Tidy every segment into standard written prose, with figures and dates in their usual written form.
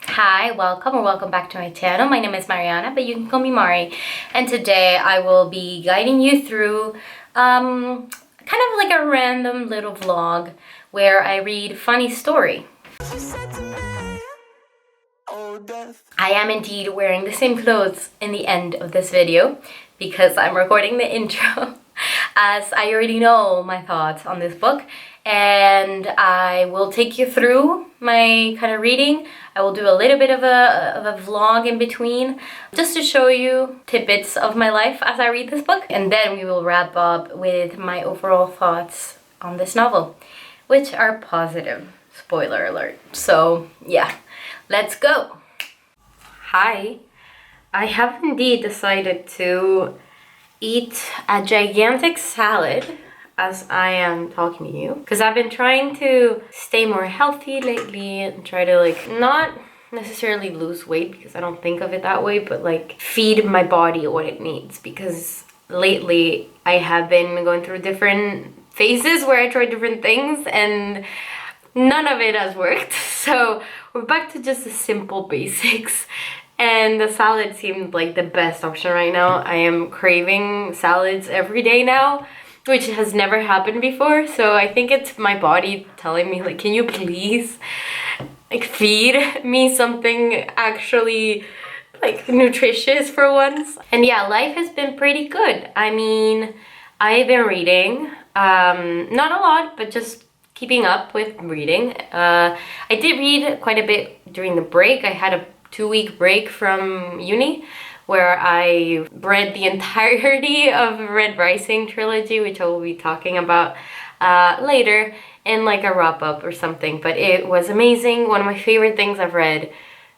Hi, welcome or welcome back to my channel. My name is Mariana, but you can call me Mari. And today I will be guiding you through kind of like a random little vlog where I read funny story. I am indeed wearing the same clothes in the end of this video because I'm recording the intro as I already know my thoughts on this book, and I will take you through my kind of reading. I will do a little bit of a vlog in between just to show you tidbits of my life as I read this book, and then we will wrap up with my overall thoughts on this novel, which are positive. Spoiler alert. So yeah, let's go. Hi, I have indeed decided to eat a gigantic salad as I am talking to you, because I've been trying to stay more healthy lately and try to not necessarily lose weight, because I don't think of it that way, but feed my body what it needs, because lately I have been going through different phases where I try different things and none of it has worked. So we're back to just the simple basics. And the salad seemed like the best option right now. I am craving salads every day now, which has never happened before. So I think it's my body telling me, can you please feed me something actually nutritious for once? And yeah, life has been pretty good. I mean, I've been reading, not a lot, but just keeping up with reading. I did read quite a bit during the break. I had a 2-week break from uni where I read the entirety of Red Rising trilogy, which I will be talking about later in a wrap up or something. But it was amazing. One of my favorite things I've read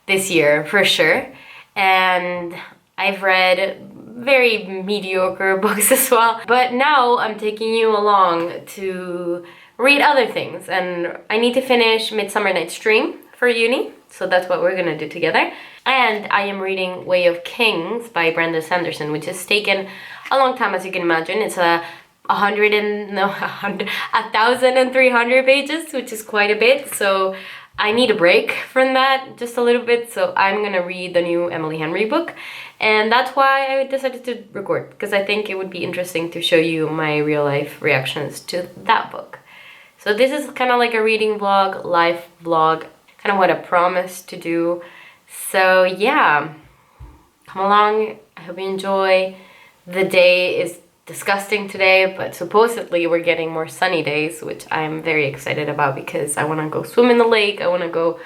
this year for sure. And I've read very mediocre books as well. But now I'm taking you along to read other things. And I need to finish Midsummer Night's Dream for uni. So that's what we're gonna do together. And I am reading Way of Kings by Brandon Sanderson, which has taken a long time, as you can imagine. It's 1,300 pages, which is quite a bit. So I need a break from that, just a little bit. So I'm gonna read the new Emily Henry book. And that's why I decided to record, because I think it would be interesting to show you my real life reactions to that book. So this is kind of like a reading vlog, life vlog, kind of what I promised to do. So yeah, come along. I hope you enjoy. The day is disgusting today, but supposedly we're getting more sunny days, which I'm very excited about because I want to go swim in the lake. I want to go,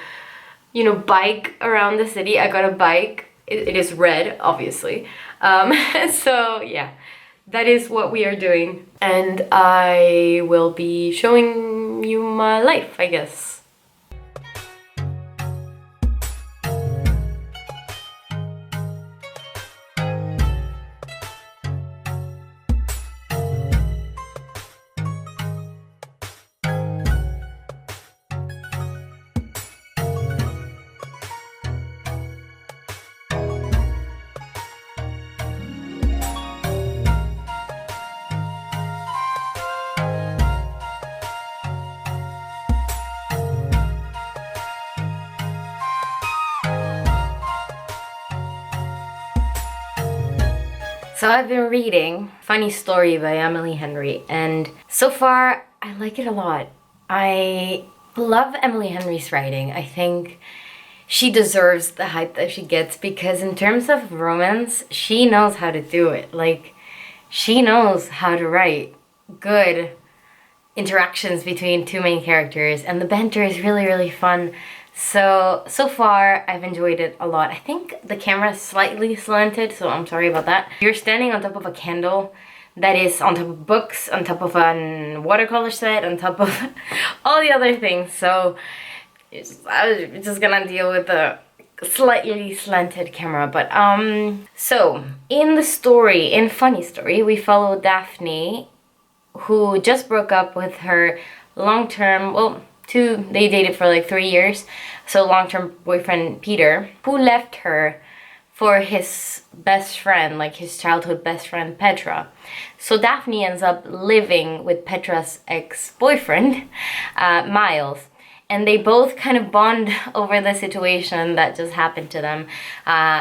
bike around the city. I got a bike. It is red, obviously. So yeah, that is what we are doing. And I will be showing you my life, I guess. So I've been reading Funny Story by Emily Henry, and so far I like it a lot. I love Emily Henry's writing. I think she deserves the hype that she gets, because in terms of romance, she knows how to do it. She knows how to write good interactions between two main characters, and the banter is really, really fun. So far, I've enjoyed it a lot. I think the camera is slightly slanted, so I'm sorry about that. You're standing on top of a candle that is on top of books, on top of a watercolor set, on top of all the other things. So I'm just gonna deal with the slightly slanted camera. But so in the story, in Funny Story, we follow Daphne, who just broke up with her long-term, they dated for 3 years, so long-term boyfriend Peter, who left her for his best friend, his childhood best friend Petra. So Daphne ends up living with Petra's ex-boyfriend, Miles, and they both kind of bond over the situation that just happened to them.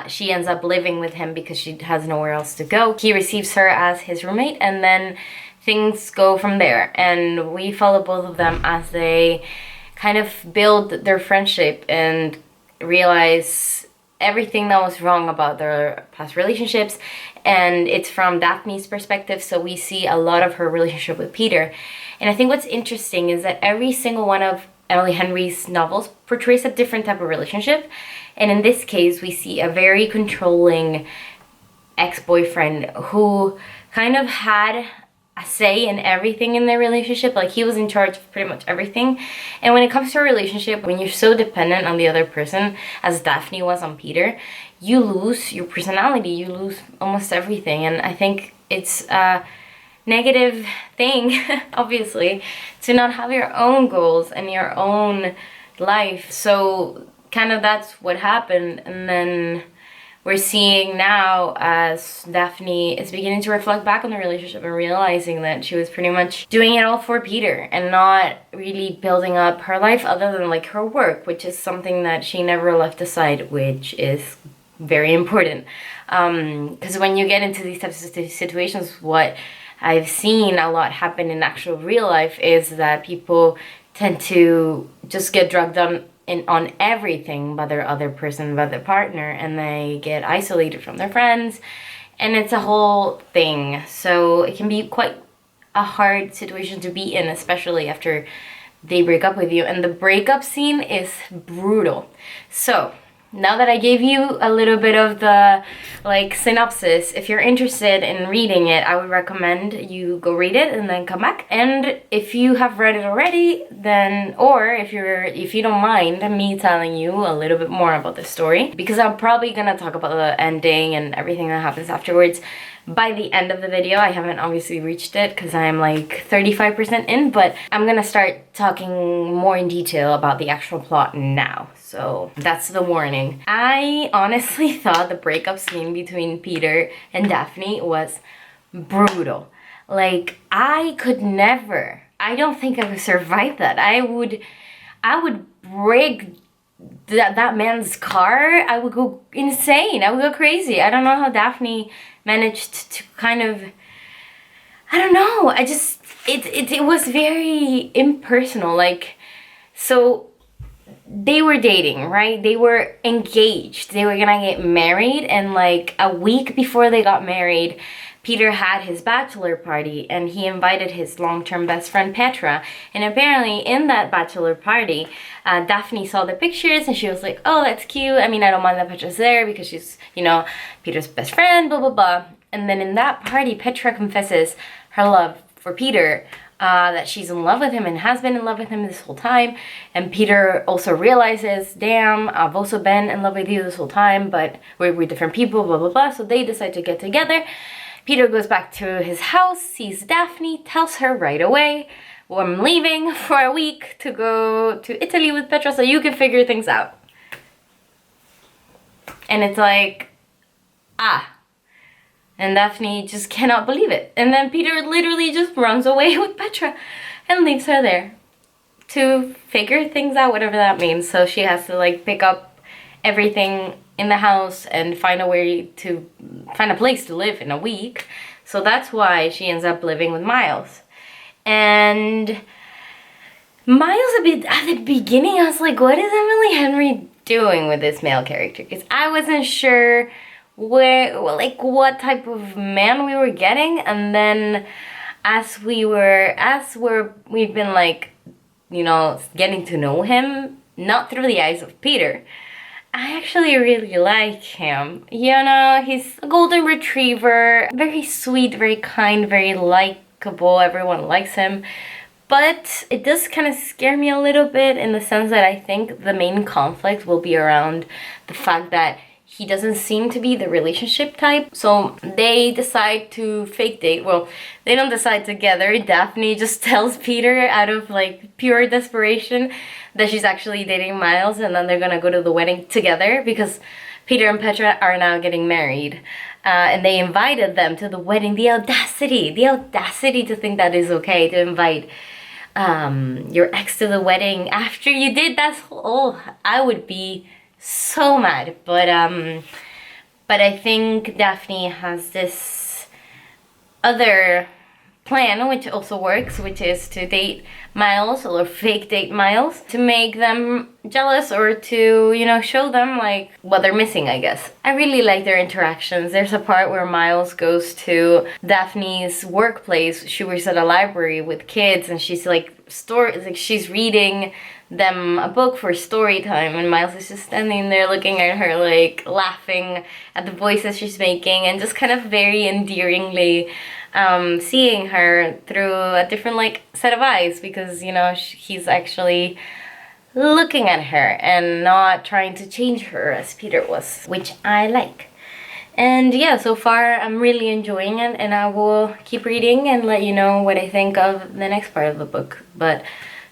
She ends up living with him because she has nowhere else to go. He receives her as his roommate, and then things go from there. And we follow both of them as they kind of build their friendship and realize everything that was wrong about their past relationships. And it's from Daphne's perspective, so we see a lot of her relationship with Peter. And I think what's interesting is that every single one of Emily Henry's novels portrays a different type of relationship. And in this case, we see a very controlling ex-boyfriend who kind of had a say in everything in their relationship. Like, he was in charge of pretty much everything. And when it comes to a relationship, when you're so dependent on the other person, as Daphne was on Peter, you lose your personality, you lose almost everything. And I think it's a negative thing, obviously, to not have your own goals and your own life. So kind of that's what happened. And then we're seeing now as Daphne is beginning to reflect back on the relationship and realizing that she was pretty much doing it all for Peter and not really building up her life other than like her work, which is something that she never left aside, which is very important. Because when you get into these types of situations, what I've seen a lot happen in actual real life is that people tend to just get drugged on everything by their other person, by their partner, and they get isolated from their friends, and it's a whole thing. So it can be quite a hard situation to be in, especially after they break up with you. And the breakup scene is brutal. So now that I gave you a little bit of the like synopsis, if you're interested in reading it, I would recommend you go read it and then come back. And if you have read it already, then, or if you don't mind me telling you a little bit more about the story, because I'm probably gonna talk about the ending and everything that happens afterwards by the end of the video. I haven't obviously reached it because I'm like 35% in, but I'm gonna start talking more in detail about the actual plot now. So that's the warning. I honestly thought the breakup scene between Peter and Daphne was brutal. Like, I could never, I don't think I would survive that. I would break that man's car. I would go insane. I would go crazy. I don't know how Daphne managed to kind of, I don't know. It was very impersonal. Like, so they were dating, right? They were engaged. They were gonna get married, and like a week before they got married, Peter had his bachelor party and he invited his long-term best friend Petra. And apparently in that bachelor party, Daphne saw the pictures and she was like, oh, that's cute. I mean, I don't mind that Petra's there because she's, you know, Peter's best friend, blah, blah, blah. And then in that party, Petra confesses her love for Peter, that she's in love with him and has been in love with him this whole time. And Peter also realizes, damn, I've also been in love with you this whole time, but we're different people, blah, blah, blah. So they decide to get together. Peter goes back to his house, sees Daphne, tells her right away, well, I'm leaving for a week to go to Italy with Petra so you can figure things out. And it's like, and Daphne just cannot believe it. And then Peter literally just runs away with Petra and leaves her there to figure things out, whatever that means. So she has to like pick up everything in the house and find a place to live in a week. So that's why she ends up living with Miles. And Miles, a bit at the beginning, I was like, what is Emily Henry doing with this male character? Because I wasn't sure what type of man we were getting. And then as we've been like, you know, getting to know him, not through the eyes of Peter, I actually really like him. You know, he's a golden retriever, very sweet, very kind, very likable. Everyone likes him. But it does kind of scare me a little bit in the sense that I think the main conflict will be around the fact that he doesn't seem to be the relationship type. So they decide to fake date. Well, they don't decide together. Daphne just tells Peter out of like pure desperation that she's actually dating Miles, and then they're gonna go to the wedding together because Peter and Petra are now getting married. And they invited them to the wedding. The audacity to think that is okay to invite your ex to the wedding after you did that. Oh, I would be so mad. But I think Daphne has this other plan which also works, which is to date Miles, or fake date Miles, to make them jealous, or to, you know, show them like what they're missing, I guess. I really like their interactions. There's a part where Miles goes to Daphne's workplace. She works at a library with kids, and she's like she's reading them a book for story time, and Miles is just standing there looking at her, like laughing at the voices she's making, and just kind of very endearingly seeing her through a different like set of eyes, because, you know, he's actually looking at her and not trying to change her as Peter was, which I like. And yeah, so far I'm really enjoying it, and I will keep reading and let you know what I think of the next part of the book. But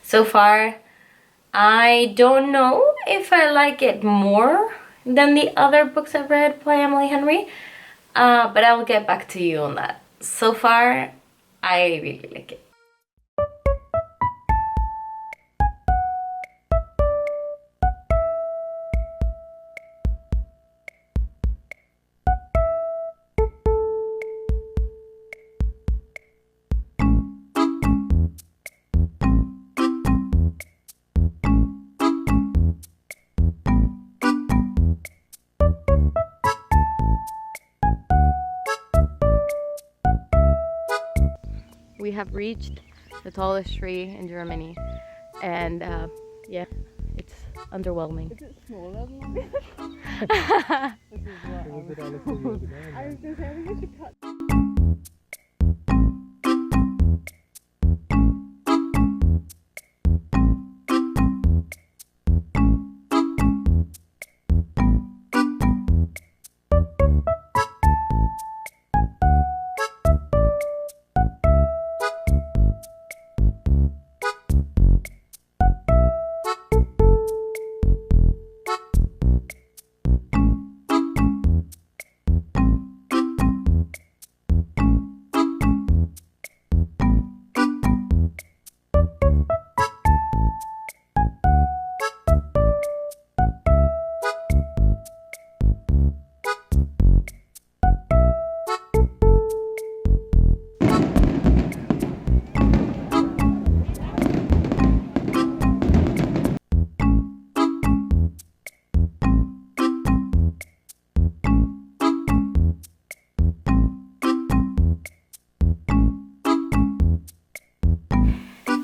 so far, I don't know if I like it more than the other books I've read by Emily Henry, but I will get back to you on that. So far, I really like it. We have reached the tallest tree in Germany, and yeah, it's underwhelming. Is it smaller than this? This is what I was just having we should cut.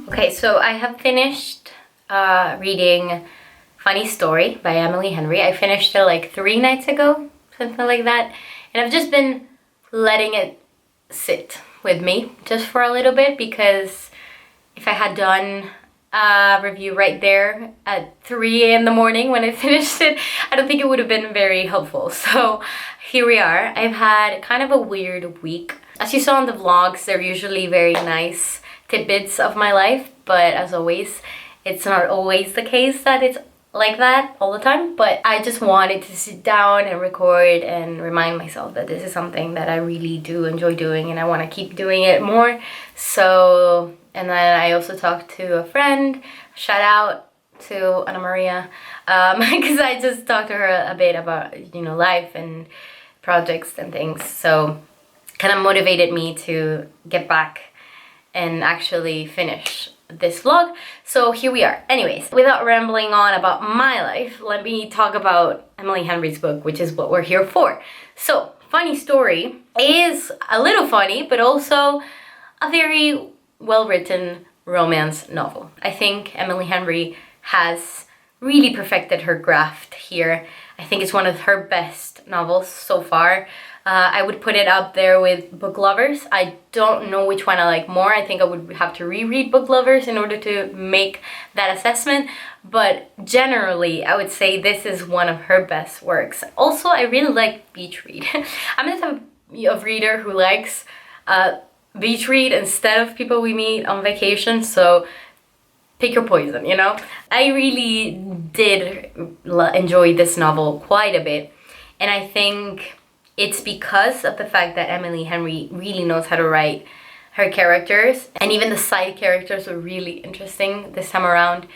Okay, so I have finished reading Funny Story by Emily Henry. I finished it like 3 nights ago, something like that. And I've just been letting it sit with me just for a little bit, because if I had done a review right there at 3 in the morning when I finished it, I don't think it would have been very helpful. So here we are. I've had kind of a weird week. As you saw in the vlogs, they're usually very nice tidbits of my life, but as always, it's not always the case that it's like that all the time. But I just wanted to sit down and record and remind myself that this is something that I really do enjoy doing, and I want to keep doing it more. So, and then I also talked to a friend, shout out to Anna Maria, because I just talked to her a bit about, you know, life and projects and things. So kind of motivated me to get back and actually finish this vlog. So here we are. Anyways, without rambling on about my life, let me talk about Emily Henry's book, which is what we're here for. So, Funny Story is a little funny, but also a very well-written romance novel. I think Emily Henry has really perfected her craft here. I think it's one of her best novels so far. I would put it up there with Book Lovers. I don't know which one I like more. I think I would have to reread Book Lovers in order to make that assessment. But generally, I would say this is one of her best works. Also, I really like beach read. I'm the type of reader who likes beach read instead of people we meet on vacation. So pick your poison, you know? I really did enjoy this novel quite a bit. And I think it's because of the fact that Emily Henry really knows how to write her characters, and even the side characters were really interesting this time around.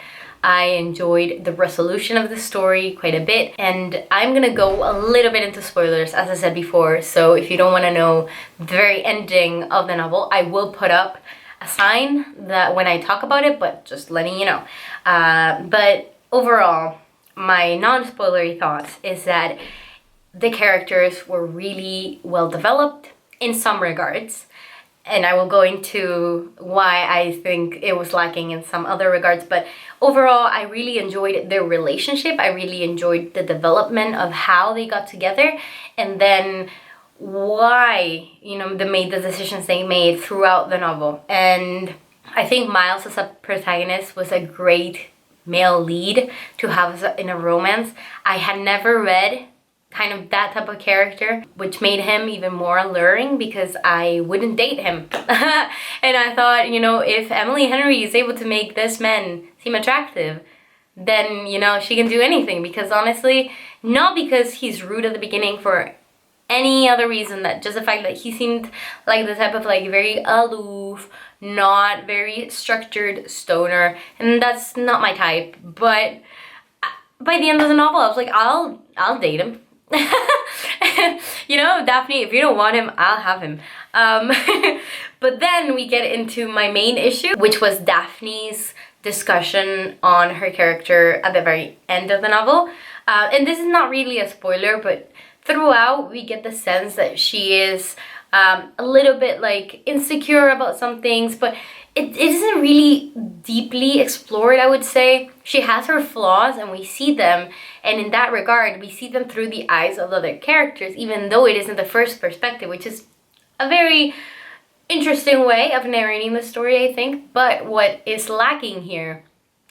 I enjoyed the resolution of the story quite a bit, and I'm gonna go a little bit into spoilers, as I said before, so if you don't want to know the very ending of the novel, I will put up a sign that when I talk about it, but just letting you know. But overall, my non-spoilery thoughts is that the characters were really well developed in some regards, and I will go into why I think it was lacking in some other regards, but overall I really enjoyed their relationship. I really enjoyed the development of how they got together, and then why, you know, they made the decisions they made throughout the novel. And I think Miles as a protagonist was a great male lead to have in a romance. I had never read kind of that type of character, which made him even more alluring because I wouldn't date him. And I thought, you know, if Emily Henry is able to make this man seem attractive, then, you know, she can do anything. Because honestly, not because he's rude at the beginning for any other reason, that just the fact that he seemed like the type of like very aloof, not very structured stoner, and that's not my type. But by the end of the novel, I was like, I'll date him. You know, Daphne, if you don't want him, I'll have him. But then we get into my main issue, which was Daphne's discussion on her character at the very end of the novel. And this is not really a spoiler, but throughout we get the sense that she is a little bit like insecure about some things, but it isn't really deeply explored, I would say. She has her flaws and we see them, and in that regard we see them through the eyes of other characters, even though it isn't the first perspective, which is a very interesting way of narrating the story, I think. But what is lacking here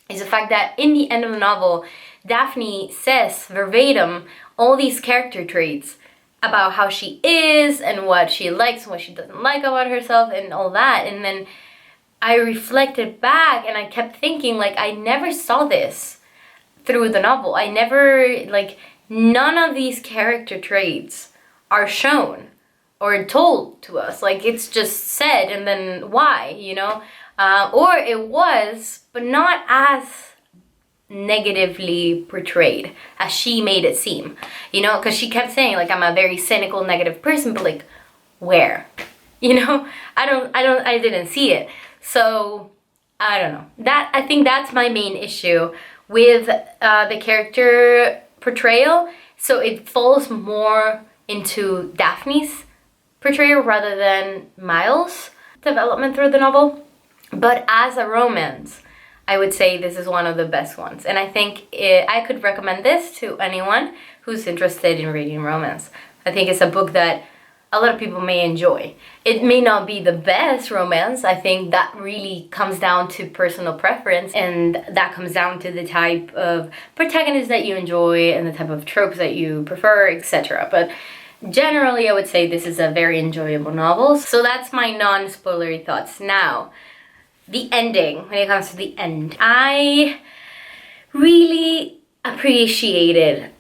is the fact that in the end of the novel, Daphne says verbatim all these character traits about how she is and what she likes and what she doesn't like about herself and all that. And then I reflected back and I kept thinking, like, I never saw this through the novel. I never, like, none of these character traits are shown or told to us. Like, it's just said and then why, you know? Or it was, but not as negatively portrayed as she made it seem, you know? Because she kept saying, like, I'm a very cynical, negative person, but, like, where? You know? I didn't see it. So, I don't know. I think that's my main issue with the character portrayal. So it falls more into Daphne's portrayal rather than Miles' development through the novel. But as a romance, I would say this is one of the best ones. And I think I could recommend this to anyone who's interested in reading romance. I think it's a book that a lot of people may enjoy. It may not be the best romance. I think that really comes down to personal preference, and that comes down to the type of protagonist that you enjoy and the type of tropes that you prefer, etc. But generally, I would say this is a very enjoyable novel. So that's my non-spoilery thoughts. Now, the ending, when it comes to the end, I really appreciated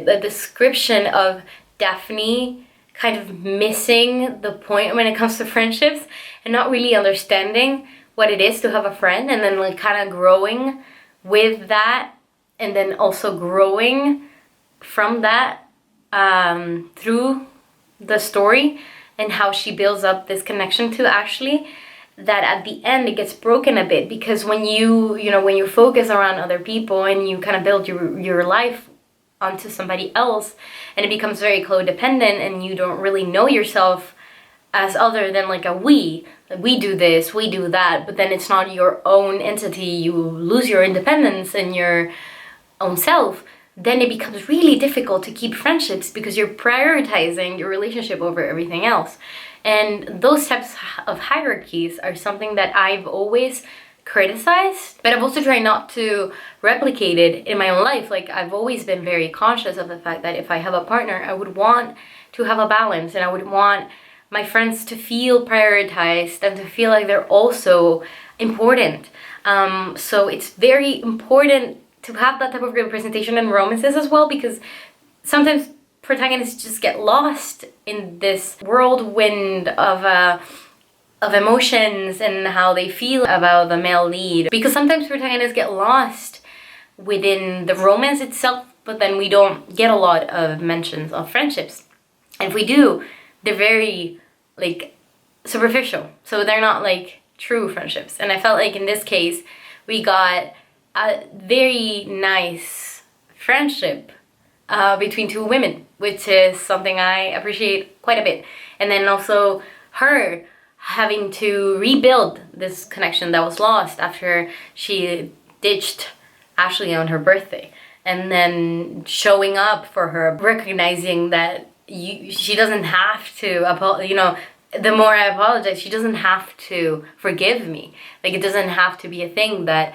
the description of Daphne kind of missing the point when it comes to friendships and not really understanding what it is to have a friend, and then like kind of growing with that, and then also growing from that through the story, and how she builds up this connection to Ashley, that at the end it gets broken a bit, because when you focus around other people and you kind of build your life onto somebody else, and it becomes very codependent, and you don't really know yourself as other than like we do this, we do that, but then it's not your own entity, you lose your independence and your own self, then it becomes really difficult to keep friendships because you're prioritizing your relationship over everything else. And those types of hierarchies are something that I've always criticized, but I've also tried not to replicate it in my own life. Like, I've always been very conscious of the fact that if I have a partner, I would want to have a balance, and I would want my friends to feel prioritized and to feel like they're also important. So it's very important to have that type of representation in romances as well, because sometimes protagonists just get lost in this whirlwind of of emotions and how they feel about the male lead, because sometimes protagonists get lost within the romance itself, but then we don't get a lot of mentions of friendships, and if we do, they're very like superficial, so they're not like true friendships. And I felt like in this case we got a very nice friendship between two women, which is something I appreciate quite a bit. And then also her having to rebuild this connection that was lost after she ditched Ashley on her birthday, and then showing up for her, recognizing that she doesn't have to, the more I apologize, she doesn't have to forgive me. Like, it doesn't have to be a thing that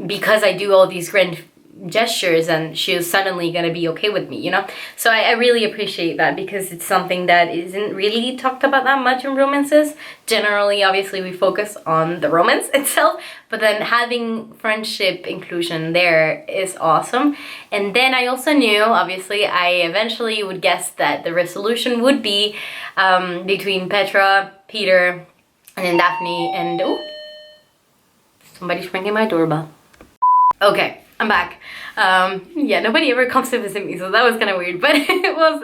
because I do all these grand gestures and she's suddenly gonna be okay with me, So I really appreciate that, because it's something that isn't really talked about that much in romances. Generally, obviously, we focus on the romance itself, but then having friendship inclusion there is awesome. And then I also knew, obviously, I eventually would guess that the resolution would be between Petra, Peter, and then Daphne, and somebody's ringing my doorbell. Okay, I'm back. Yeah, nobody ever comes to visit me, so that was kind of weird, but it was,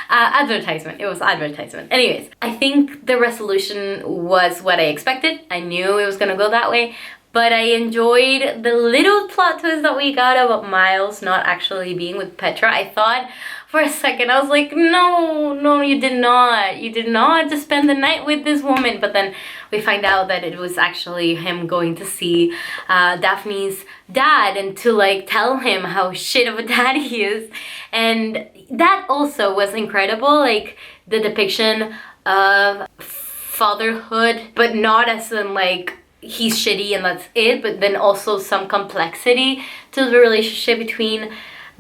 advertisement. It was advertisement. Anyways, I think the resolution was what I expected. I knew it was gonna go that way, but I enjoyed the little plot twist that we got about Miles not actually being with Petra. I thought for a second, I was like, no, you did not. You did not just spend the night with this woman. But then we find out that it was actually him going to see Daphne's dad and to like tell him how shit of a dad he is. And that also was incredible, like the depiction of fatherhood, but not as in like he's shitty and that's it, but then also some complexity to the relationship between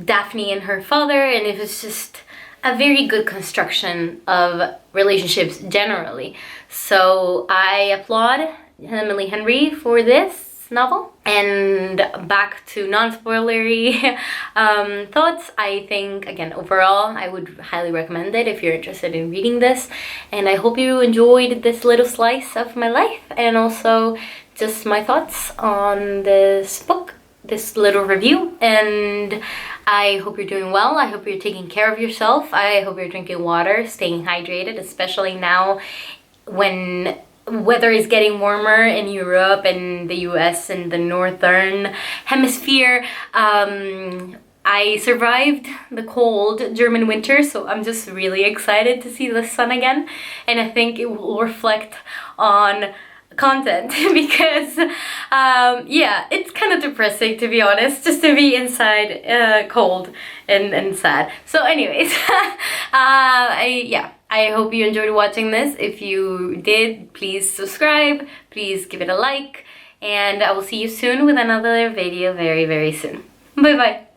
Daphne and her father. And it was just a very good construction of relationships generally. So I applaud Emily Henry for this novel. And back to non-spoilery thoughts, I think, again, overall, I would highly recommend it if you're interested in reading this. And I hope you enjoyed this little slice of my life, and also just my thoughts on this book, this little review. And I hope you're doing well. I hope you're taking care of yourself. I hope you're drinking water, staying hydrated, especially now when weather is getting warmer in Europe and the US and the northern hemisphere. I survived the cold German winter, so I'm just really excited to see the sun again. And I think it will reflect on content because it's kind of depressing, to be honest, just to be inside cold and sad. So anyways, I hope you enjoyed watching this. If you did, please subscribe, please give it a like, and I will see you soon with another video very, very soon. Bye bye.